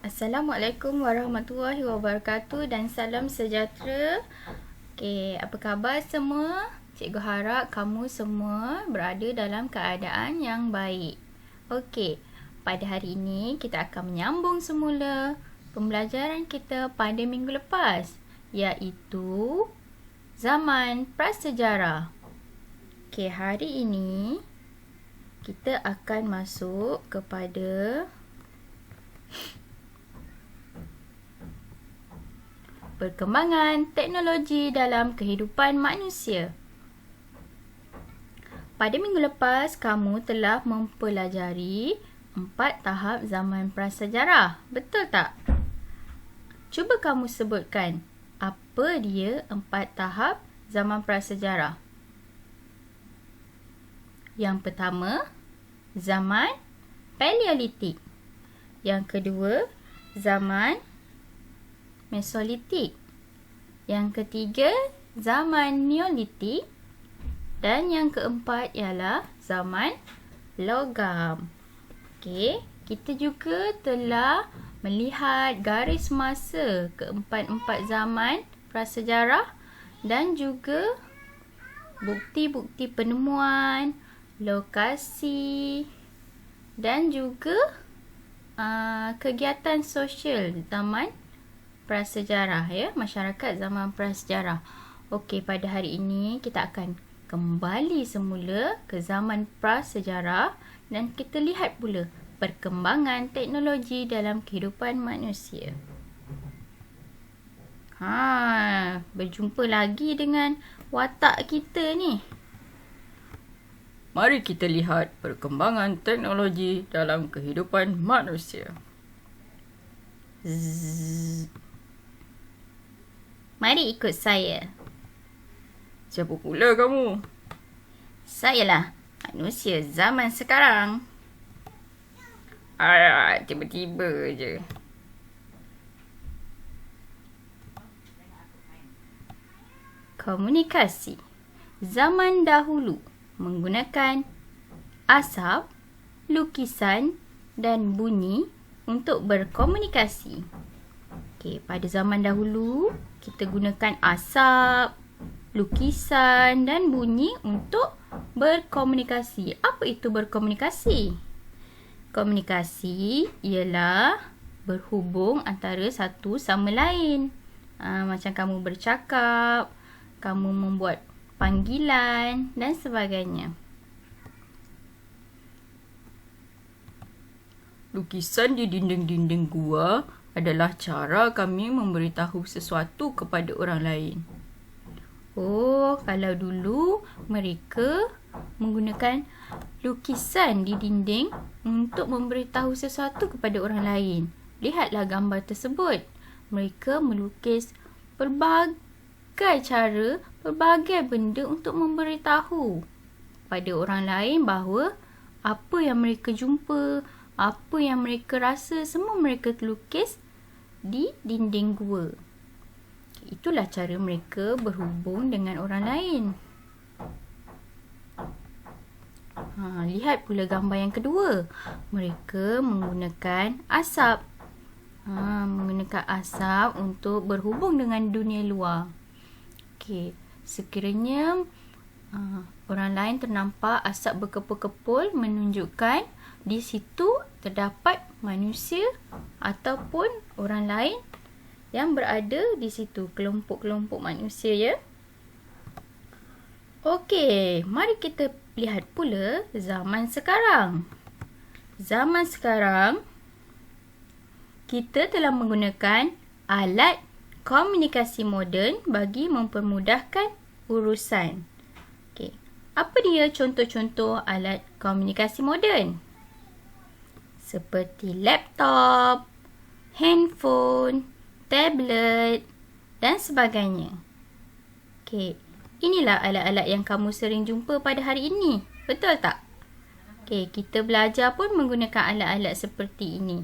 Assalamualaikum warahmatullahi wabarakatuh dan salam sejahtera. Okey, apa khabar semua? Cikgu harap kamu semua berada dalam keadaan yang baik. Okey, pada hari ini kita akan menyambung semula pembelajaran kita pada minggu lepas, iaitu zaman prasejarah. Okey, hari ini kita akan masuk kepada perkembangan teknologi dalam kehidupan manusia. Pada minggu lepas, kamu telah mempelajari 4 tahap zaman prasejarah. Betul tak? Cuba kamu sebutkan apa dia 4 tahap zaman prasejarah. Yang pertama, zaman Paleolitik. Yang kedua, zaman Mesolitik. Yang ketiga, zaman Neolitik. Dan yang keempat ialah zaman logam. Okey, kita juga telah melihat garis masa keempat-empat zaman prasejarah dan juga bukti-bukti penemuan, lokasi dan juga kegiatan sosial zaman prasejarah, masyarakat zaman prasejarah. Okey, pada hari ini kita akan kembali semula ke zaman prasejarah dan kita lihat pula perkembangan teknologi dalam kehidupan manusia. Berjumpa lagi dengan watak kita ni. Mari kita lihat perkembangan teknologi dalam kehidupan manusia. Mari ikut saya. Siapa pula kamu? Sayalah manusia zaman sekarang. Tiba-tiba je. Komunikasi. Zaman dahulu menggunakan asap, lukisan dan bunyi untuk berkomunikasi. Okey, pada zaman dahulu kita gunakan asap, lukisan dan bunyi untuk berkomunikasi. Apa itu berkomunikasi? Komunikasi ialah berhubung antara satu sama lain. Macam kamu bercakap, kamu membuat panggilan dan sebagainya. Lukisan di dinding-dinding gua adalah cara kami memberitahu sesuatu kepada orang lain. Kalau dulu mereka menggunakan lukisan di dinding untuk memberitahu sesuatu kepada orang lain. Lihatlah gambar tersebut. Mereka melukis pelbagai cara, pelbagai benda untuk memberitahu pada orang lain bahawa apa yang mereka jumpa, apa yang mereka rasa, semua mereka lukis di dinding gua. Itulah cara mereka berhubung dengan orang lain. Lihat pula gambar yang kedua. Mereka menggunakan asap. Menggunakan asap untuk berhubung dengan dunia luar. Okey, sekiranya orang lain ternampak asap berkepul-kepul, menunjukkan di situ terdapat manusia ataupun orang lain yang berada di situ, kelompok-kelompok manusia, ya. Okey, mari kita lihat pula zaman sekarang. Zaman sekarang kita telah menggunakan alat komunikasi moden bagi mempermudahkan urusan. Okey, apa dia contoh-contoh alat komunikasi moden? Seperti laptop, handphone, tablet dan sebagainya. Okey, inilah alat-alat yang kamu sering jumpa pada hari ini. Betul tak? Okey, kita belajar pun menggunakan alat-alat seperti ini.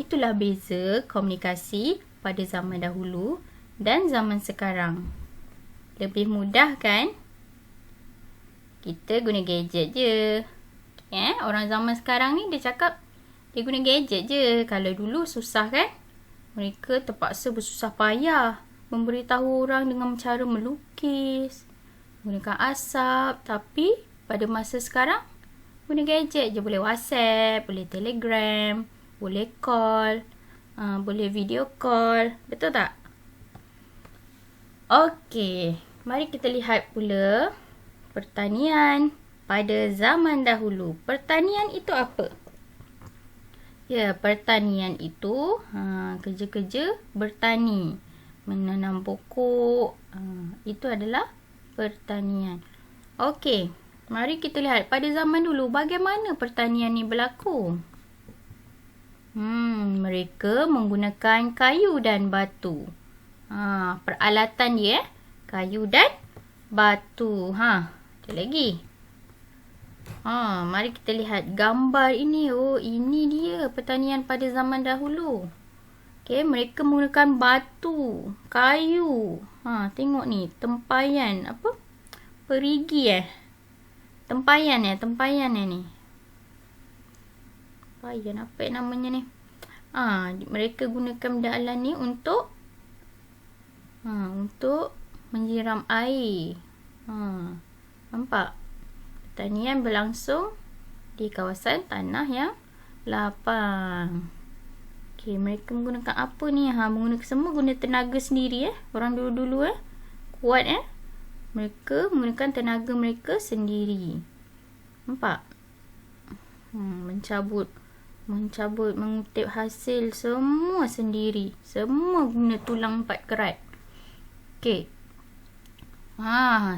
Itulah beza komunikasi pada zaman dahulu dan zaman sekarang. Lebih mudah kan? Kita guna gadget je. Orang zaman sekarang ni dia cakap Dia guna gadget je. Kalau dulu susah kan? Mereka terpaksa bersusah payah memberitahu orang dengan cara melukis, gunakan asap. Tapi pada masa sekarang, guna gadget je. Boleh WhatsApp, boleh Telegram, boleh call, boleh video call. Betul tak? Okey, mari kita lihat pula pertanian pada zaman dahulu. Pertanian itu apa? Ya, pertanian itu kerja-kerja bertani, menanam pokok. Itu adalah pertanian. Okey, mari kita lihat pada zaman dulu bagaimana pertanian ni berlaku. Mereka menggunakan kayu dan batu. Peralatan dia kayu dan batu. Ada lagi. Mari kita lihat gambar ini. Oh, ini dia pertanian pada zaman dahulu. Okey, mereka menggunakan batu, kayu. Tengok ni, tempayan apa? Perigi Tempayan ni. Tempayan apa namanya ni? Mereka gunakan benda alam ni untuk menyiram air. Nampak? Pertanian berlangsung di kawasan tanah yang lapang. Okey, mereka menggunakan apa ni? Semua guna tenaga sendiri Orang dulu-dulu kuat Mereka menggunakan tenaga mereka sendiri. Nampak? Mencabut, mengutip hasil semua sendiri. Semua guna tulang empat kerat. Okey.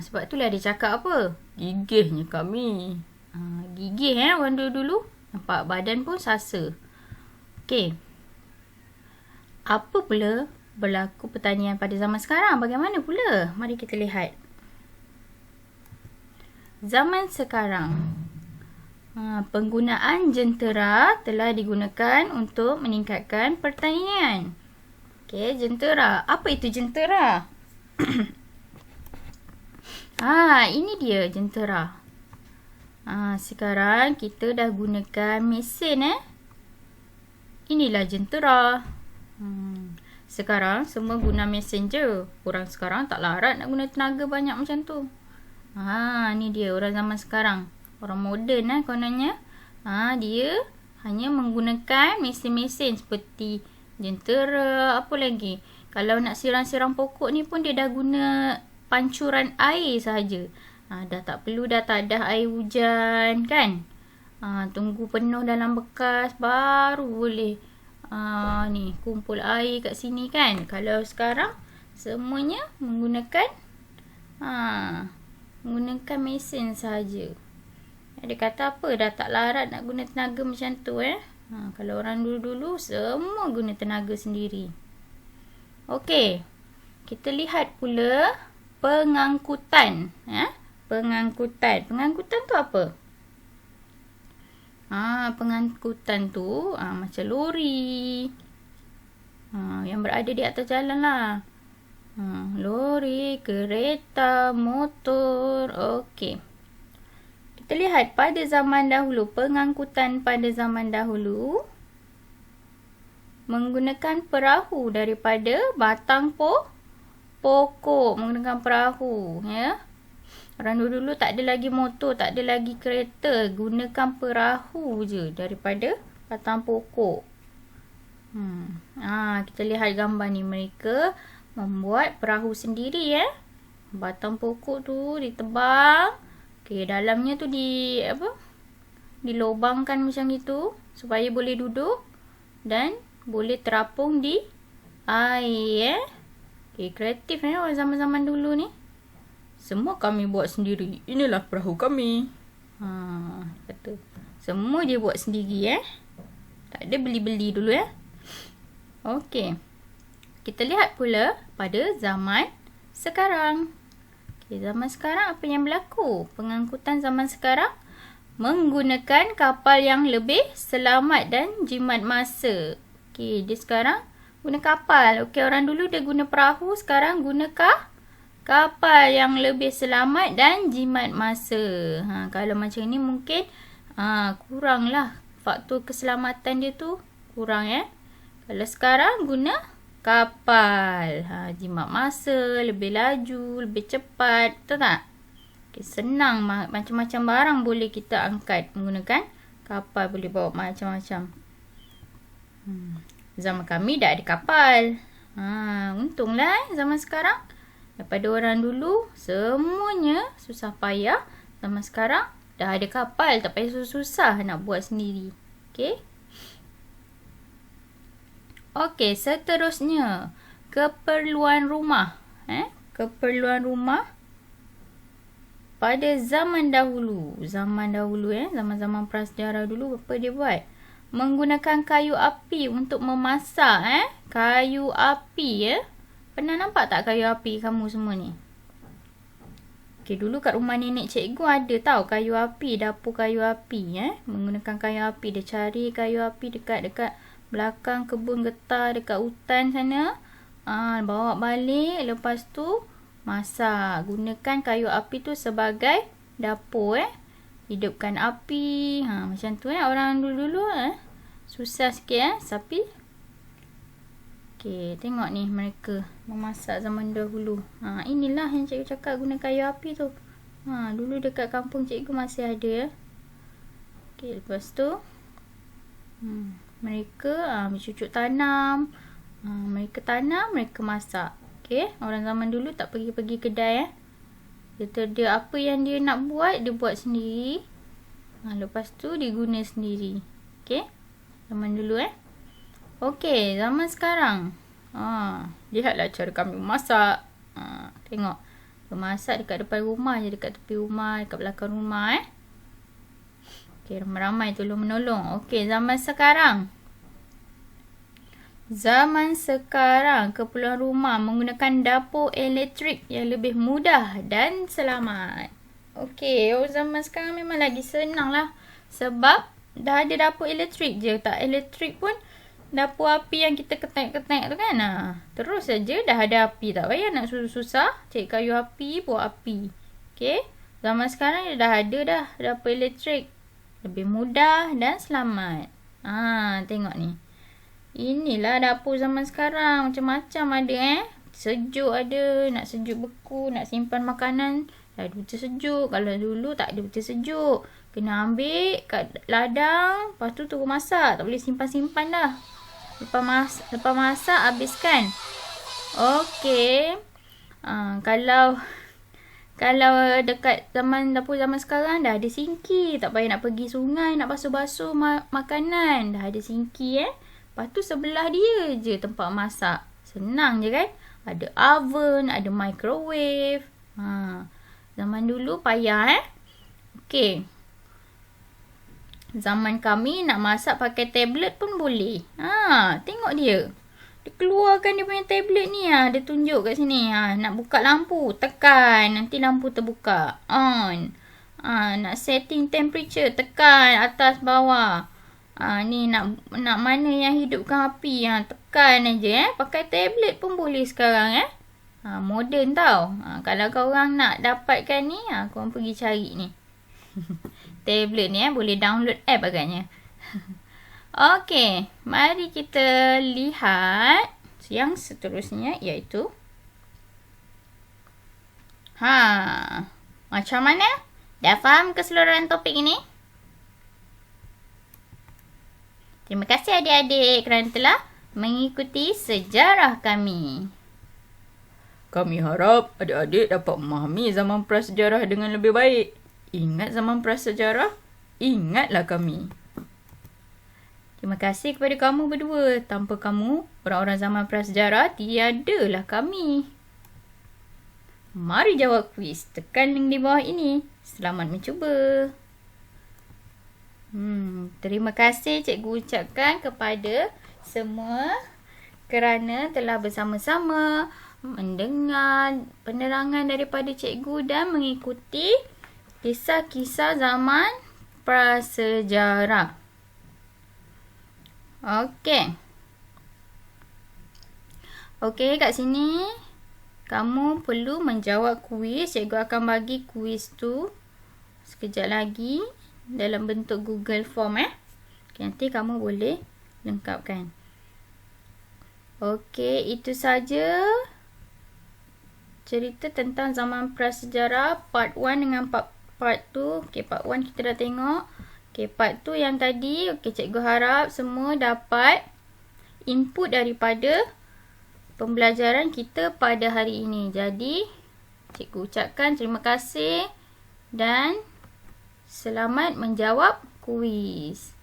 Sebab itulah dia cakap apa? Gigihnya kami. Gigih orang dulu. Nampak badan pun sasa. Okey. Apa pula berlaku pertanian pada zaman sekarang? Bagaimana pula? Mari kita lihat. Zaman sekarang. Penggunaan jentera telah digunakan untuk meningkatkan pertanian. Okey, jentera. Apa itu jentera? Ini dia jentera. Sekarang kita dah gunakan mesin Inilah jentera. Sekarang semua guna mesin je. Orang sekarang tak larat nak guna tenaga banyak macam tu. Ni dia orang zaman sekarang. Orang moden kononnya. Dia hanya menggunakan mesin-mesin seperti jentera, apa lagi. Kalau nak siram-siram pokok ni pun dia dah guna pancuran air sahaja. Dah tak perlu, dah tak ada air hujan kan. Tunggu penuh dalam bekas baru boleh ni kumpul air kat sini kan. Kalau sekarang semuanya menggunakan mesin sahaja. Dia kata apa, dah tak larat nak guna tenaga macam tu Kalau orang dulu-dulu semua guna tenaga sendiri. Okey, kita lihat pula pengangkutan. Pengangkutan tu apa? Pengangkutan tu macam lori. Yang berada di atas jalan lah. Lori, kereta, motor. Okey. Kita lihat pada zaman dahulu. Pengangkutan pada zaman dahulu menggunakan perahu daripada batang pokok. Menggunakan perahu Orang dulu tak ada lagi motor, tak ada lagi kereta. Gunakan perahu je daripada batang pokok. Kita lihat gambar ni. Mereka membuat perahu sendiri Batang pokok tu ditebang. Okey, dalamnya tu dilobangkan macam itu supaya boleh duduk dan boleh terapung di air Okey, kreatif orang zaman-zaman dulu ni. Semua kami buat sendiri. Inilah perahu kami. Kata. Semua dia buat sendiri Tak ada beli-beli dulu Okey. Kita lihat pula pada zaman sekarang. Okey, zaman sekarang apa yang berlaku? Pengangkutan zaman sekarang menggunakan kapal yang lebih selamat dan jimat masa. Okey, dia sekarang guna kapal. Okey, orang dulu dia guna perahu, sekarang guna kapal yang lebih selamat dan jimat masa. Kalau macam ni mungkin kuranglah faktor keselamatan dia tu kurang Kalau sekarang guna kapal. Jimat masa, lebih laju, lebih cepat. Betul tak? Okay, senang. Macam-macam barang boleh kita angkat menggunakan kapal. Boleh bawa macam-macam. Zaman kami dah ada kapal. Untunglah zaman sekarang. Daripada orang dulu, semuanya susah payah. Zaman sekarang, dah ada kapal. Tak payah susah-susah nak buat sendiri. Okay. Okey, seterusnya. Keperluan rumah. Keperluan rumah. Pada zaman dahulu. Zaman-zaman prasejarah dulu, apa dia buat? Menggunakan kayu api untuk memasak. Kayu api, Pernah nampak tak kayu api kamu semua ni? Okey, dulu kat rumah nenek cikgu ada tau kayu api, dapur kayu api. Menggunakan kayu api. Dia cari kayu api dekat belakang kebun getah, dekat hutan sana. Bawa balik, lepas tu masak. Gunakan kayu api tu sebagai dapur. Hidupkan api. Macam tu orang dulu-dulu. Susah sikit tapi okey, tengok ni mereka memasak zaman dahulu. Inilah yang cikgu cakap guna kayu api tu. Dulu dekat kampung cikgu masih ada Okey, lepas tu mereka bercucuk tanam. Mereka tanam, mereka masak. Okey, orang zaman dulu tak pergi-pergi kedai dia apa yang dia nak buat, dia buat sendiri. Lepas tu dia guna sendiri. Okey, zaman dulu Okey, zaman sekarang. Lihatlah cara kami memasak. Tengok. Memasak dekat depan rumah je, dekat tepi rumah, dekat belakang rumah Okey, ramai-ramai tolong-menolong. Okey, zaman sekarang. Keperluan rumah menggunakan dapur elektrik yang lebih mudah dan selamat. Okey, zaman sekarang memang lagi senang lah. Sebab dah ada dapur elektrik je. Tak elektrik pun dapur api yang kita ketek-ketek tu kan. Terus saja dah ada api. Tak payah nak susah-susah cari kayu api, buat api. Okey, zaman sekarang dah ada dah dapur elektrik. Lebih mudah dan selamat. Tengok ni. Inilah dapur zaman sekarang. Macam-macam ada Sejuk ada. Nak sejuk beku. Nak simpan makanan. Dah ada betul sejuk. Kalau dulu tak ada betul sejuk. Kena ambil kat ladang. Lepas tu turun masak. Tak boleh simpan-simpan dah. Lepas masak habiskan. Okey. Kalau dekat dapur zaman sekarang dah ada sinki. Tak payah nak pergi sungai nak basuh-basuh makanan. Dah ada sinki Lepas tu sebelah dia je tempat masak. Senang je kan. Ada oven, ada microwave. Zaman dulu payah Okey. Zaman kami nak masak pakai tablet pun boleh. Tengok dia. Dia keluarkan dia punya tablet ni. Dia tunjuk kat sini. Nak buka lampu, tekan. Nanti lampu terbuka. On. Nak setting temperature, tekan atas bawah. Ni nak mana yang hidupkan api. Tekan aja Pakai tablet pun boleh sekarang Moden tau. Kalau korang nak dapatkan ni, korang pergi cari ni. Tablet ni boleh download app agaknya. Okey, mari kita lihat yang seterusnya iaitu macam mana? Dah faham keseluruhan topik ini? Terima kasih adik-adik kerana telah mengikuti sejarah kami. Kami harap adik-adik dapat memahami zaman prasejarah dengan lebih baik. Ingat zaman prasejarah? Ingatlah kami. Terima kasih kepada kamu berdua. Tanpa kamu, orang-orang zaman prasejarah, tiadalah kami. Mari jawab kuis. Tekan link di bawah ini. Selamat mencuba. Terima kasih cikgu ucapkan kepada semua kerana telah bersama-sama mendengar penerangan daripada cikgu dan mengikuti kisah-kisah zaman prasejarah. Okey, kat sini kamu perlu menjawab kuis. Cikgu akan bagi kuis tu sekejap lagi dalam bentuk Google Form. Nanti kamu boleh lengkapkan. Okey, itu saja cerita tentang zaman prasejarah part 1 dengan part 2. Okey, part 1 kita dah tengok. Okey, part 2 yang tadi, okey, cikgu harap semua dapat input daripada pembelajaran kita pada hari ini. Jadi, cikgu ucapkan terima kasih dan selamat menjawab kuis.